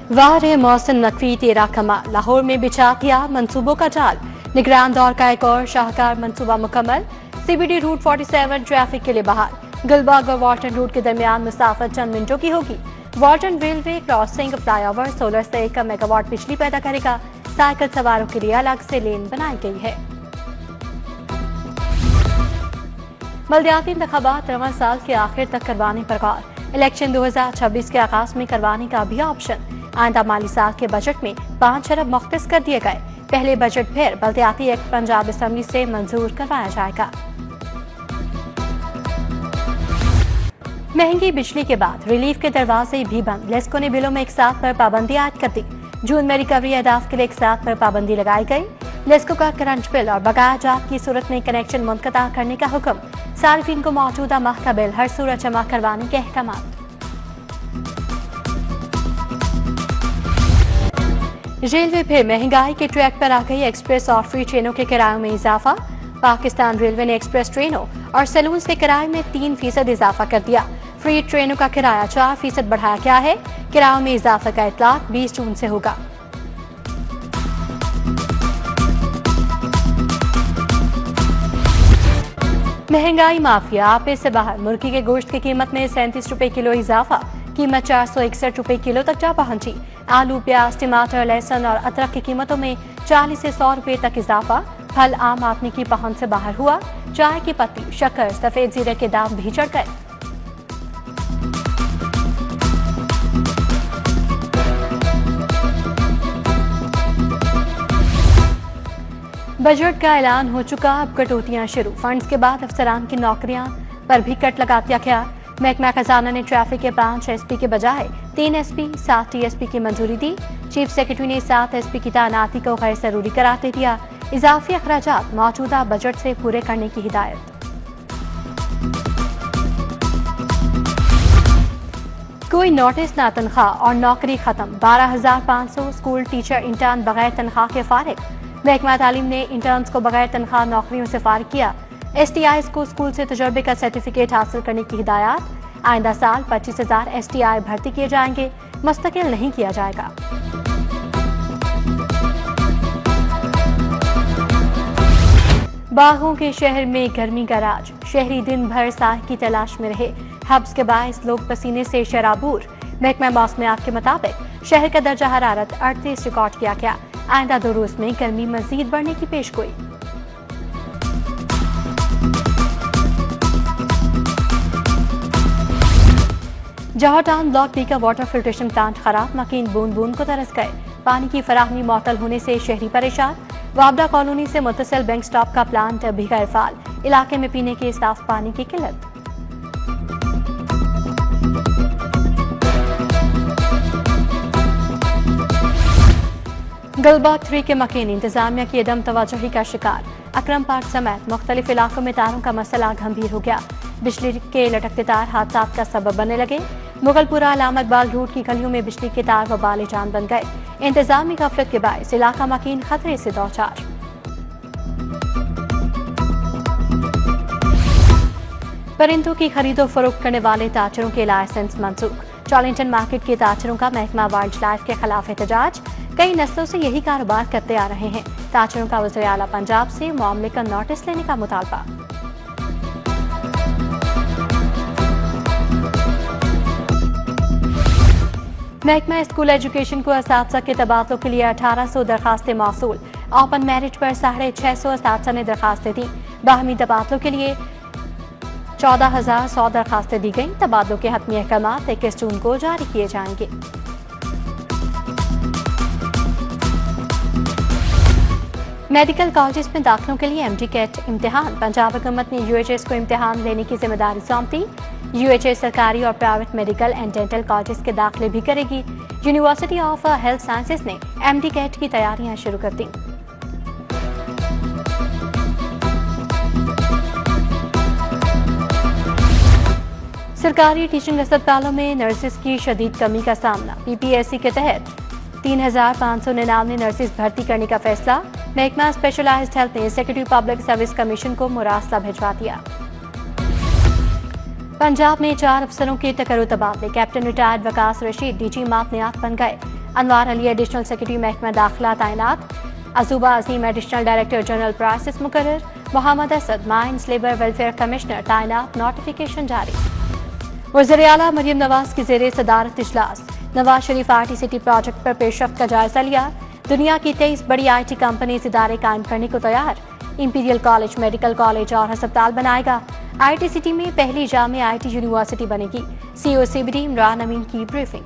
वाह रे मोहसिन नकवी तेरा कमाल, लाहौर में बिछा दिया मंसूबों का जाल। निगरान दौर का एक और शाहकार मंसूबा मुकम्मल। सीबीडी रूट 47 ट्रैफिक के लिए बहाल। गुलबर्ग और वाल्टन रूट के दरमियान मुसाफत चंद मिनटों की होगी। वाल्टन रेलवे क्रॉसिंग फ्लाईओवर 16 से 1 मेगावाट बिजली पैदा करेगा। साइकिल सवारों के लिए अलग से लेन बनाई गई है। बल्दियाती इंतखाबात रवां साल के आखिर तक करवाने पर गौर। इलेक्शन 2026 के आगाज में करवाने का भी ऑप्शन। आइंदा माली साल के बजट में 5 अरब मुख्तस कर दिए गए। पहले बजट फिर बल्दियाती एक्ट पंजाब असम्बली से मंजूर करवाया जाएगा। महंगी बिजली के बाद रिलीफ के दरवाजे भी बंद। लेस्को ने बिलों में एक साथ पर पाबंदी आयद कर दी। जून में रिकवरी अहदाफ के लिए एक साथ पर पाबंदी लगाई गई। लेस्को का करंट बिल और बकाया जात की सूरत में कनेक्शन मुनक़ता करने का हुक्म। सार्फिन को मौजूदा माह का बिल हर सूरत जमा करवाने के अहकाम। रेलवे फिर महंगाई के ट्रैक पर आ गई। एक्सप्रेस और फ्री ट्रेनों के किरायों में इजाफा। पाकिस्तान रेलवे ने एक्सप्रेस ट्रेनों और सैलून्स के किराए में 3% इजाफा कर दिया। फ्री ट्रेनों का किराया 4% बढ़ाया गया है। किरायों में इजाफे का इतलाक 20 जून से होगा। महंगाई माफिया आपे से बाहर। मुर्गी के गोश्त की कीमत में 37 रुपए किलो इजाफा। कीमत 461 रुपए किलो तक जा पहुंची। आलू, प्याज, टमाटर, लहसुन और अदरक की कीमतों में 40 से 100 रुपए तक इजाफा। फल आम आदमी की पहुंच से बाहर हुआ। चाय की पत्ती, शक्कर, सफेद जीरे के दाम भी चढ़ गए। बजट का ऐलान हो चुका, अब कटौतियां शुरू। फंड्स के बाद अफसरान की नौकरियां पर भी कट लगा दिया गया। महकमा खजाना ने ट्रैफिक के 5 एसपी के बजाय 3 एसपी 7 टीएसपी की मंजूरी दी। चीफ सेक्रेटरी ने 7 एसपी की तैनाती को गैर जरूरी करार दे दिया। इजाफी अखराजात मौजूदा बजट से पूरे करने की हिदायत। कोई नोटिस ना तनख्वाह और नौकरी खत्म। 12,500 स्कूल टीचर इंटर्न बगैर तनख्वाह के फारिग। महकमा तालीम ने इंटर्न्स को बगैर तनख्वाह नौकरियों से फारिग किया। STIs को स्कूल से तजर्बे का सर्टिफिकेट हासिल करने की हिदायत। आइंदा साल 25,000 STI भर्ती किए जाएंगे, मुस्तकिल नहीं किया जाएगा। बागों के शहर में गर्मी का राज। शहरी दिन भर साह की तलाश में रहे। हब्स के बायस लोग पसीने से शराबूर। महकमा मौसमियात के मुताबिक शहर का दर्जा हरारत 38 रिकॉर्ड किया गया। आइंदा 2 रोज में गर्मी मजीद बढ़ने की पेशगोई। जौहर टाउन ब्लॉक बी का वाटर फिल्ट्रेशन प्लांट खराब। मकीन बूंद बूंद को तरस गए। पानी की फराहमी मअतल होने से शहरी परेशान। वाबड़ा कॉलोनी से मुत्तसिल बैंक स्टॉप का प्लांट भी गैर फाल। इलाके में पीने के साफ पानी की किल्लत। गुलबर्ग 3 के मकीन इंतजामिया की अदम तवज्जोही का शिकार। अकरम पार्क समेत मुख्तलिफ इलाकों में तारों का मसला गंभीर हो गया। बिजली के लटकते तार हादसा का सबब बनने लगे। मुगलपुरा अलाम इकबाल रोड की गलियों में बिजली के तार वबाल जान बन गए। इंतजामी गफलत के बायस इलाका मकीन खतरे से दो चार। परिंदों की खरीदो फरोख्त करने वाले ताजरों के लाइसेंस मंसूख। चार्लिंगटन मार्केट के ताजरों का महकमा वाइल्ड लाइफ के खिलाफ एहतजाज। कई नस्लों से यही कारोबार करते आ रहे हैं। ताजरों का वज़ीर आला पंजाब से मामले का नोटिस लेने का मुतालबा। महकमा स्कूल एजुकेशन को असातिज़ा के तबादलों के लिए 1800 दरखास्तें मौसूल। ओपन मेरिट पर 650 असातिज़ा ने दरखास्तें दी। बाहमी तबादलों के लिए 14,100 दरखास्तें दी गईं। तबादलों के हतमी अहकामात 21 जून को जारी किए जाएंगे। मेडिकल कॉलेज में दाखिलों के लिए MD कैट इम्तिहान। पंजाब हुकूमत ने UHS को इम्तिहान लेने की जिम्मेदारी सौंपी। UHS सरकारी और private medical and dental college के दाखिले भी करेगी। यूनिवर्सिटी ऑफ हेल्थ साइंसेज ने MD कैट की तैयारियां शुरू कर दी। सरकारी टीचिंग अस्पतालों में नर्सेज की शदीद कमी का सामना। PPSC के तहत 3,599 नर्सेज भर्ती करने का फैसला। महकमा स्पेशलाइज्ड हेल्थ ने सेक्रेटरी पब्लिक सर्विस कमीशन को मुरासला भिजवा दिया। पंजाब में 4 अफसरों के तकर्रो तबादले। Captain retired Waqas Rashid DG मातनियात बन गए। अनवार अली एडिशनल सेक्रेटरी महकमा दाखिला तैनात। अजूबा अजीम एडिशनल डायरेक्टर जनरल प्राइसेस मुकर्रर। Mohammad Asad mines labour welfare commissioner तैनात। नोटिफिकेशन जारी। वज़ीर आला मरियम नवाज की ज़ेरे सदारत इजलास। Nawaz Sharif RT city project पर पेशरफ्त का जायजा लिया। दुनिया की 23 बड़ी IT कंपनीज इदारे कायम करने को तैयार। इंपीरियल कॉलेज, मेडिकल कॉलेज और अस्पताल बनाएगा। IT सिटी में पहली जामे IT यूनिवर्सिटी बनेगी। CEO CBD इमरान अमीन की ब्रीफिंग।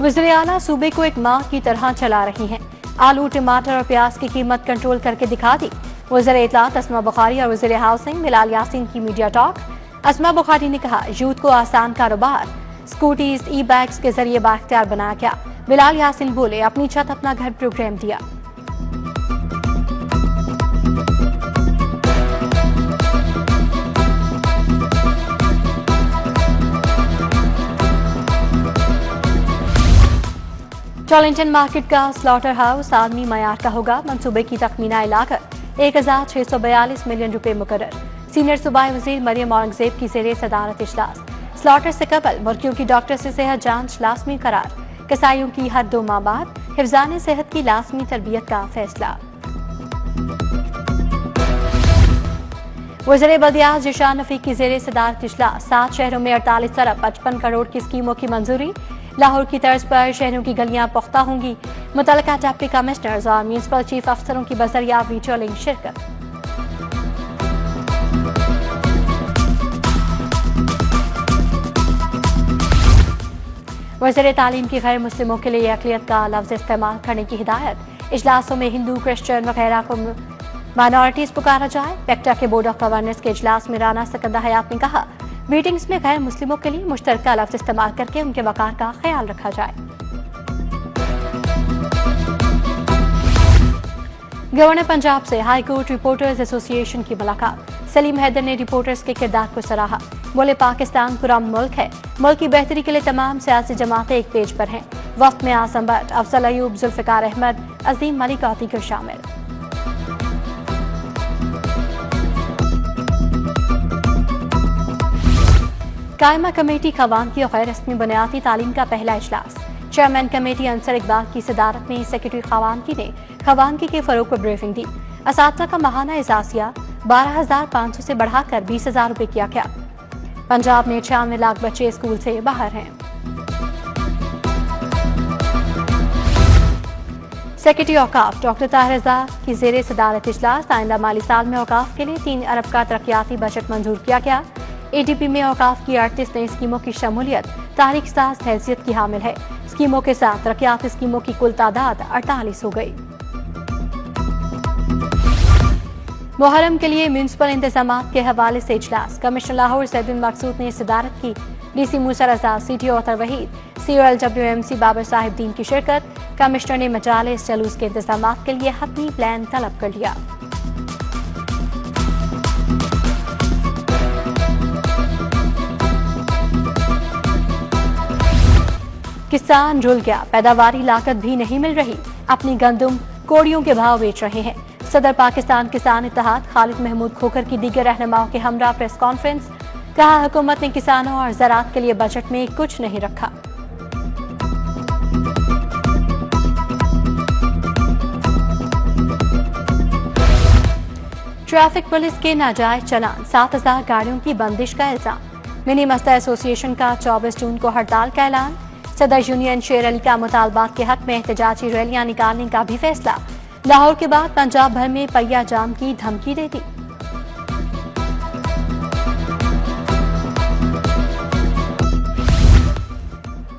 वज़ीर आला सूबे को एक माँ की तरह चला रही हैं। आलू, टमाटर और प्याज की कीमत कंट्रोल करके दिखा दी। वज़ीर इत्तलात अस्मा बुखारी और वज़ीर हाउसिंग बिलाल यासीन की मीडिया टॉक। अस्मा बुखारी ने कहा, यूथ को आसान कारोबार, स्कूटीज, ई-बाइक्स के जरिए बाख्तियार बनाया गया। बिलाल यासीन बोले, अपनी छत अपना घर प्रोग्राम दिया। टॉलिंगटन मार्केट का स्लॉटर हाउस आलमी मयार का होगा। मंसूबे की तखमीना लागत 1642 मिलियन रुपए मुकर्रर। सीनियर सूबाई वजीर मरियम औरंगजेब की ज़ेरे सदारत इजलास। स्लॉटर से कबल मुर्गियों की डॉक्टर से सेहत जांच लाजमी करार। कसाईयों की हर 2 माह बाद हिफ्जान सेहत की लाजमी तरबियत का फैसला। वज़ीर बल्दियात ज़िशान रफ़ीक की ज़ेरे सदारत इजलास। 7 शहरों में 48 अरब 55 करोड़ की स्कीमों की मंजूरी। लाहौर की तर्ज पर शहरों की गलियां पुख्ता होंगी। मुतल्लिका डिप्टी कमिश्नर्स और म्यूनिसिपल चीफ अफसरों की बजरिया वीडियो लिंक शिरकत। वज़ीर तालीम की गैर मुस्लिमों के लिए अक़लियत का लफ्ज़ इस्तेमाल करने की हिदायत। इजलासों में हिंदू, क्रिश्चियन वगैरह को माइनॉरिटीज पुकारा जाए। पेक्टा के बोर्ड ऑफ गवर्नर्स के इजलास में राना सकंदा हयात ने कहा, मीटिंग्स में गैर मुस्लिमों के लिए मुश्तरका लफ्ज़ इस्तेमाल करके उनके वक़ार का ख्याल रखा जाए। गवर्नर पंजाब से हाई कोर्ट रिपोर्टर्स एसोसिएशन की मुलाकात। सलीम हैदर ने रिपोर्टर्स के किरदार को सराहा। बोले, पाकिस्तान पुरअमन मुल्क है। मुल्क की बेहतरी के लिए तमाम सियासी जमातें एक पेज पर हैं। वफ्द में आसम भट्ट, अफजल अयूब, जुल्फ़िकार अहमद, अजीम मलिक और दीगर शामिल। कायमा कमेटी खवानगी और गैर रस्मी बुनियादी तालीम का पहला इजलास। चेयरमैन कमेटी अंसर इकबाल की सदारत में सेक्रेटरी खवानगी ने खवानगी के फरोग पर ब्रीफिंग दी। असातिज़ा का माहाना एजाजिया 12,500 से बढ़ाकर 20,000 रुपए किया गया। पंजाब में 96 लाख बच्चे स्कूल से बाहर हैं। सेक्रेटरी औकाफ डॉक्टर ताहिर रज़ा की ज़ेरे सदारत इजलास। आइंदा माली साल में औकाफ के लिए 3 अरब का तरक्याती बजट मंजूर किया गया। ADP में औकाफ की 38 नई स्कीमों की शमूलियत तारीख साज हैसियत की हामिल है। स्कीमों के साथ तरक्याती स्कीमों की कुल तादाद 48 हो गई। मुहर्रम के लिए म्यूनिसिपल इंतजामात के हवाले से इजलास। कमिश्नर लाहौर सैयदुल मकसूद ने सदारत की। DC मूसा रज़ा, CTO अतर वहीद, CEO LWMC बाबर साहिब दीन की शिरकत। कमिश्नर ने मजालिस जलूस के इंतजामात के लिए हतमी प्लान तलब कर लिया। किसान रुल गया, पैदावारी लागत भी नहीं मिल रही। अपनी गंदम कोड़ियों के भाव बेच रहे हैं। सदर पाकिस्तान किसान इत्तेहाद खालिद महमूद खोखर की दीगर रहनुमाओं के हमरा प्रेस कॉन्फ्रेंस। कहा, हुकूमत ने किसानों और ज़राअत के लिए बजट में कुछ नहीं रखा। ट्रैफिक पुलिस के नाजायज चलान, 7,000 गाड़ियों की बंदिश का इल्जाम। मिनी मस्ता एसोसिएशन का 24 जून को हड़ताल का ऐलान। सदर यूनियन शेर अली का मुतालबात के हक में एहतजाजी रैलियां निकालने का भी फैसला। लाहौर के बाद पंजाब भर में पहिया जाम की धमकी दे दी।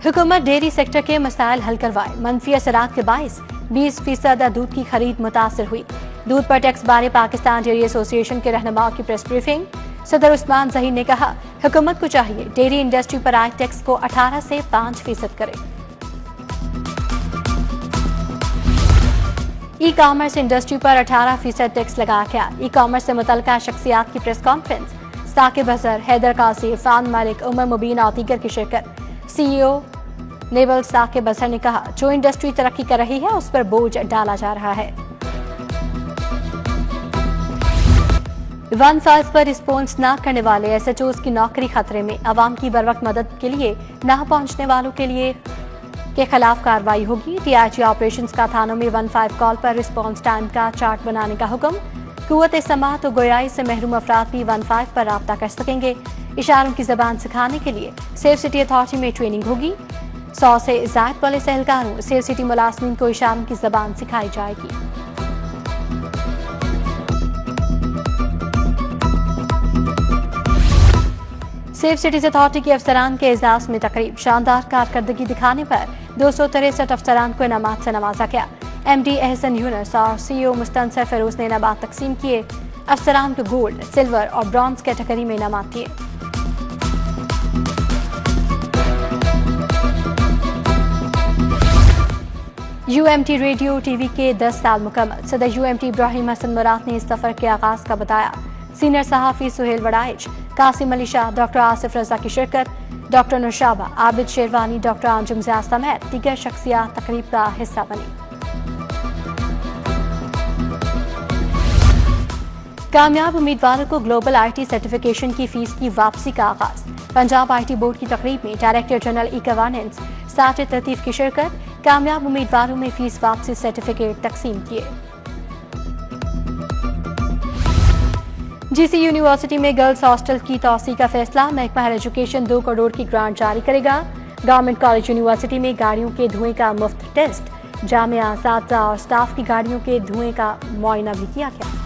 हुकूमत डेयरी सेक्टर के मसाइल हल करवाए। मनफी असरात के बाइस 20% दूध की खरीद मुतासर हुई। दूध पर टैक्स बारे पाकिस्तान डेयरी एसोसिएशन के रहनुमाओं की प्रेस ब्रीफिंग। सदर उस्मान जहीर ने कहा, हुकूमत को चाहिए डेयरी इंडस्ट्री पर आए टैक्स को 18 से 5% करे। ई कॉमर्स इंडस्ट्री पर 18% टैक्स लगाया गया। ई कॉमर्स से मुतल्लिका शख्सियात की प्रेस कॉन्फ्रेंस। साकिब अजहर, हैदर कासी, फान मलिक, उमर मुबीन और दीगर की शिरकत। CEO नेवल साकिब अजहर ने कहा, जो इंडस्ट्री तरक्की कर रही है उस पर बोझ डाला जा रहा है। 15 पर रिस्पॉन्स न करने वाले एसएचओज की नौकरी खतरे में। अवाम की बरवक्त मदद के लिए न पहुंचने वालों के खिलाफ कार्रवाई होगी। डीआईजी ऑपरेशंस का थानों में 15 कॉल पर रिस्पॉन्स टाइम का चार्ट बनाने का हुक्म। कुव्वत समाअत और गोयाई से महरूम अफराद भी 15 पर राब्ता कर सकेंगे। इशारों की जबान सिखाने के लिए सेफ सिटी अथॉरिटी में ट्रेनिंग होगी। 100 से ज्यादा पुलिस एहलकारों सेफ सिटी मुलाजमीन को इशारों की जबान सिखाई जाएगी। सेफ सिटीज अथॉरिटी के अफसरान के एजाज में तकरीब। शानदार कारकर्दगी दिखाने पर 263 अफसरान को इनामात से नवाजा गया। एमडी एहसन यूनुस और सीईओ मुस्तनसर फिरोज ने इनामात तकसीम किए। अफसरान को गोल्ड, सिल्वर और ब्रॉन्ज कैटेगरी में इनामात दिए। यूएमटी रेडियो टीवी के 10 साल मुकम्मल। सदर यूएमटी इब्राहिम हसन मुराद ने इस सफर के आगाज का बताया। सीनियर सहाफी सुहेल वड़ाइच, कासिम अली शाह, डॉक्टर आसिफ रजा की शिरकत। डॉक्टर नुशाबा, आबिद शेरवानी, डॉक्टर आंजुम ज़िया समेत दीगर शख्सियात तकरीब का हिस्सा बनी। कामयाब उम्मीदवारों को ग्लोबल आईटी सर्टिफिकेशन की फीस की वापसी का आगाज। पंजाब आईटी बोर्ड की तकरीब में director general e governance Sajid Latif की शिरकत। कामयाब उम्मीदवारों में फीस वापसी सर्टिफिकेट तकसीम किए। जीसी यूनिवर्सिटी में गर्ल्स हॉस्टल की तौसी का फैसला। महकमा हायर एजुकेशन 2 करोड़ की ग्रांट जारी करेगा। गवर्नमेंट कॉलेज यूनिवर्सिटी में गाड़ियों के धुएं का मुफ्त टेस्ट। जामिया, असातिज़ा और स्टाफ की गाड़ियों के धुएं का मुआयना भी किया गया।